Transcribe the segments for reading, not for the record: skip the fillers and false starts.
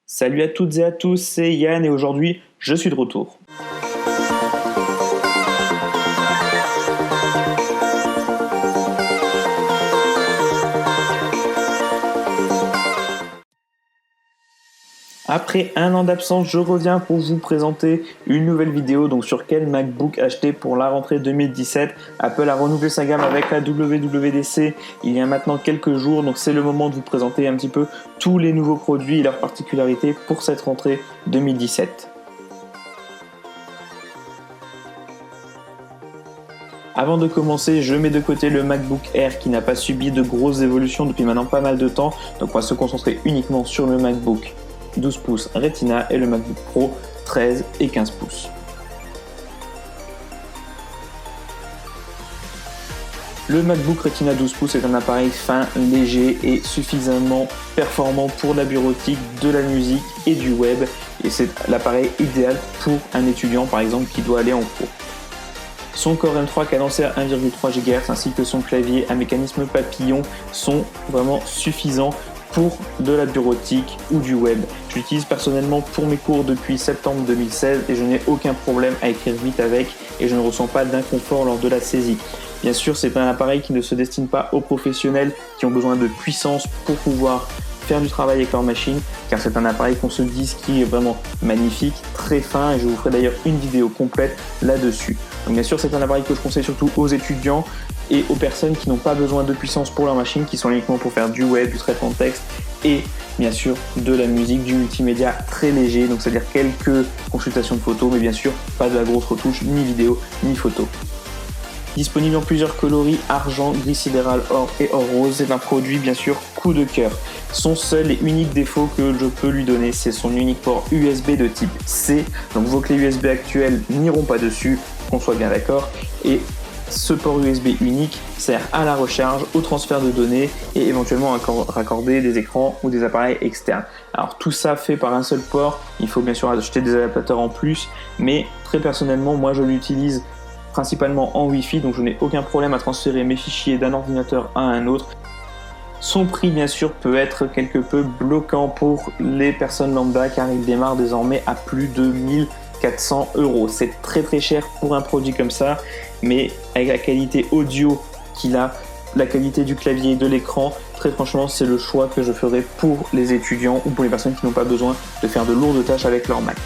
Salut à toutes et à tous, c'est Yann et aujourd'hui je suis de retour. Après un an d'absence, je reviens pour vous présenter une nouvelle vidéo donc sur quel MacBook acheter pour la rentrée 2017. Apple a renouvelé sa gamme avec la WWDC il y a maintenant quelques jours, donc c'est le moment de vous présenter un petit peu tous les nouveaux produits et leurs particularités pour cette rentrée 2017. Avant de commencer, je mets de côté le MacBook Air qui n'a pas subi de grosses évolutions depuis maintenant pas mal de temps, donc on va se concentrer uniquement sur le MacBook 12 pouces Retina et le MacBook Pro 13 et 15 pouces. Le MacBook Retina 12 pouces est un appareil fin, léger et suffisamment performant pour la bureautique, de la musique et du web, et c'est l'appareil idéal pour un étudiant par exemple qui doit aller en cours. Son Core M3 cadencé à 1,3 GHz ainsi que son clavier à mécanisme papillon sont vraiment suffisants pour de la bureautique ou du web. Je l'utilise personnellement pour mes cours depuis septembre 2016 et je n'ai aucun problème à écrire vite avec et je ne ressens pas d'inconfort lors de la saisie. Bien sûr, c'est un appareil qui ne se destine pas aux professionnels qui ont besoin de puissance pour pouvoir faire du travail avec leur machine, car c'est un appareil qu'on se dise qui est vraiment magnifique, très fin, et je vous ferai d'ailleurs une vidéo complète là-dessus. Donc bien sûr, c'est un appareil que je conseille surtout aux étudiants et aux personnes qui n'ont pas besoin de puissance pour leur machine, qui sont uniquement pour faire du web, du traitement de texte et bien sûr de la musique, du multimédia très léger, donc c'est-à-dire quelques consultations de photos, mais bien sûr pas de la grosse retouche, ni vidéo, ni photo. Disponible en plusieurs coloris, argent, gris sidéral, or et or rose, c'est un produit bien sûr coup de cœur. Son seul et unique défaut que je peux lui donner, c'est son unique port USB de type C, donc vos clés USB actuelles n'iront pas dessus, qu'on soit bien d'accord, et ce port USB unique sert à la recharge, au transfert de données et éventuellement à raccorder des écrans ou des appareils externes. Alors tout ça fait par un seul port, il faut bien sûr acheter des adaptateurs en plus, mais très personnellement moi je l'utilise principalement en Wi-Fi, donc je n'ai aucun problème à transférer mes fichiers d'un ordinateur à un autre. Son prix bien sûr peut être quelque peu bloquant pour les personnes lambda car il démarre désormais à plus de 1400 €. C'est très très cher pour un produit comme ça, mais avec la qualité audio qu'il a, la qualité du clavier et de l'écran, très franchement c'est le choix que je ferai pour les étudiants ou pour les personnes qui n'ont pas besoin de faire de lourdes tâches avec leur Mac.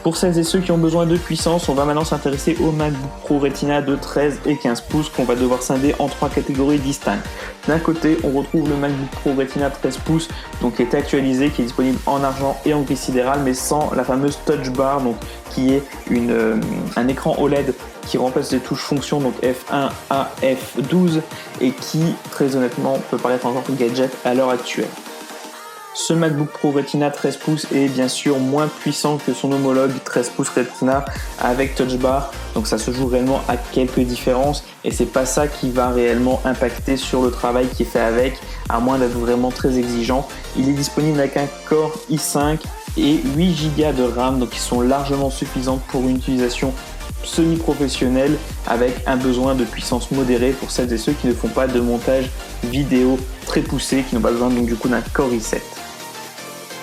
Pour celles et ceux qui ont besoin de puissance, on va maintenant s'intéresser au MacBook Pro Retina de 13 et 15 pouces qu'on va devoir scinder en trois catégories distinctes. D'un côté, on retrouve le MacBook Pro Retina 13 pouces, donc qui est actualisé, qui est disponible en argent et en gris sidéral, mais sans la fameuse Touch Bar, donc qui est un écran OLED qui remplace les touches fonctions, donc F1 à F12, et qui, très honnêtement, peut paraître encore gadget à l'heure actuelle. Ce MacBook Pro Retina 13 pouces est bien sûr moins puissant que son homologue 13 pouces Retina avec Touch Bar, donc ça se joue réellement à quelques différences et c'est pas ça qui va réellement impacter sur le travail qui est fait avec, à moins d'être vraiment très exigeant. Il est disponible avec un Core i5 et 8 Go de RAM, donc ils sont largement suffisants pour une utilisation semi-professionnelle avec un besoin de puissance modérée pour celles et ceux qui ne font pas de montage vidéo très poussé, qui n'ont pas besoin donc du coup d'un Core i7.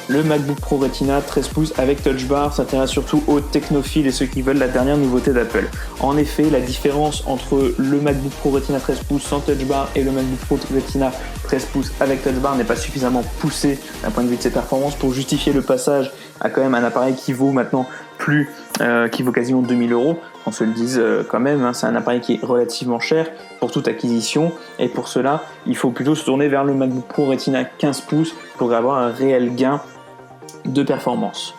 Le MacBook Pro Retina 13 pouces avec Touch Bar s'intéresse surtout aux technophiles et ceux qui veulent la dernière nouveauté d'Apple. En effet, la différence entre le MacBook Pro Retina 13 pouces sans Touch Bar et le MacBook Pro Retina 13 pouces avec Touch Bar n'est pas suffisamment poussée d'un point de vue de ses performances pour justifier le passage à quand même un appareil qui vaut maintenant qui vaut quasiment 2000 €. On se le dise quand même, c'est un appareil qui est relativement cher pour toute acquisition et pour cela, il faut plutôt se tourner vers le MacBook Pro Retina 15 pouces pour avoir un réel gain de performance.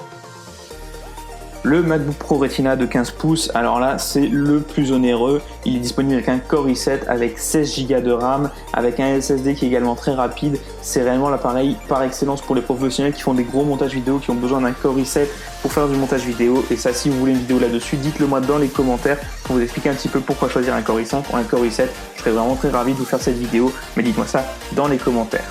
Le MacBook Pro Retina de 15 pouces, alors là c'est le plus onéreux, il est disponible avec un Core i7 avec 16 Go de RAM, avec un SSD qui est également très rapide, c'est réellement l'appareil par excellence pour les professionnels qui font des gros montages vidéo, qui ont besoin d'un Core i7 pour faire du montage vidéo, et ça si vous voulez une vidéo là-dessus, dites-le moi dans les commentaires pour vous expliquer un petit peu pourquoi choisir un Core i5 ou un Core i7, je serais vraiment très ravi de vous faire cette vidéo, mais dites-moi ça dans les commentaires.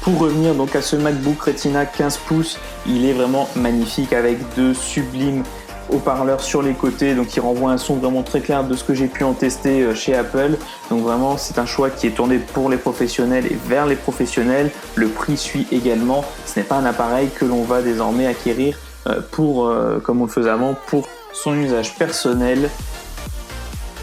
Pour revenir donc à ce MacBook Retina 15 pouces, il est vraiment magnifique avec de sublimes haut-parleurs sur les côtés, donc qui renvoie un son vraiment très clair de ce que j'ai pu en tester chez Apple. Donc vraiment, c'est un choix qui est tourné pour les professionnels et vers les professionnels. Le prix suit également. Ce n'est pas un appareil que l'on va désormais acquérir comme on le faisait avant, pour son usage personnel.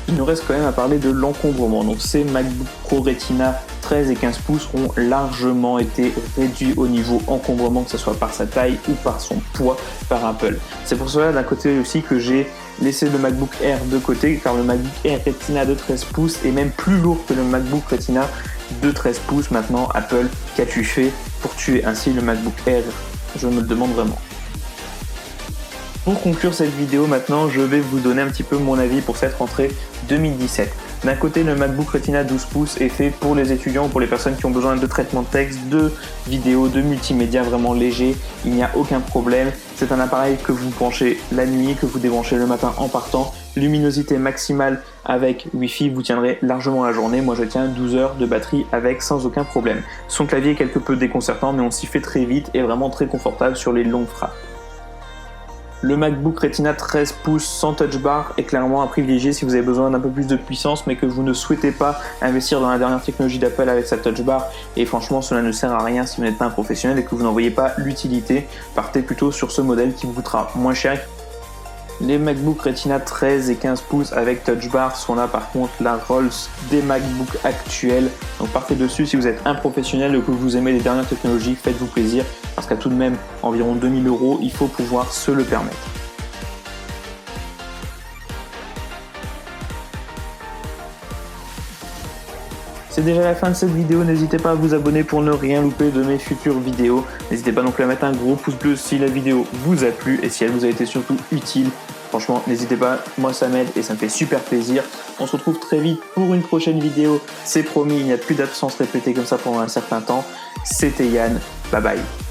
Il nous reste quand même à parler de l'encombrement. Donc ces MacBook Pro Retina 13 et 15 pouces ont largement été réduits au niveau encombrement, que ce soit par sa taille ou par son poids par Apple. C'est pour cela d'un côté aussi que j'ai laissé le MacBook Air de côté, car le MacBook Air Retina de 13 pouces est même plus lourd que le MacBook Retina de 13 pouces. Maintenant, Apple, qu'as-tu fait pour tuer ainsi le MacBook Air? Je me le demande vraiment. Pour conclure cette vidéo maintenant, je vais vous donner un petit peu mon avis pour cette rentrée 2017. D'un côté, le MacBook Retina 12 pouces est fait pour les étudiants ou pour les personnes qui ont besoin de traitement de texte, de vidéo, de multimédia vraiment léger. Il n'y a aucun problème. C'est un appareil que vous branchez la nuit, que vous débranchez le matin en partant. Luminosité maximale avec Wi-Fi, vous tiendrez largement la journée. Moi, je tiens 12 heures de batterie avec sans aucun problème. Son clavier est quelque peu déconcertant, mais on s'y fait très vite et vraiment très confortable sur les longues frappes. Le MacBook Retina 13 pouces sans touch bar est clairement à privilégier si vous avez besoin d'un peu plus de puissance mais que vous ne souhaitez pas investir dans la dernière technologie d'Apple avec sa touch bar, et franchement cela ne sert à rien si vous n'êtes pas un professionnel et que vous n'en voyez pas l'utilité. Partez plutôt sur ce modèle qui vous coûtera moins cher. Les MacBook Retina 13 et 15 pouces avec Touch Bar sont là par contre la Rolls des MacBooks actuels. Donc partez dessus si vous êtes un professionnel et que vous aimez les dernières technologies, faites-vous plaisir parce qu'à tout de même environ 2000 €, il faut pouvoir se le permettre. C'est déjà la fin de cette vidéo, n'hésitez pas à vous abonner pour ne rien louper de mes futures vidéos. N'hésitez pas non plus à mettre un gros pouce bleu si la vidéo vous a plu et si elle vous a été surtout utile. Franchement, n'hésitez pas, moi ça m'aide et ça me fait super plaisir. On se retrouve très vite pour une prochaine vidéo. C'est promis, il n'y a plus d'absence répétée comme ça pendant un certain temps. C'était Yann, bye bye.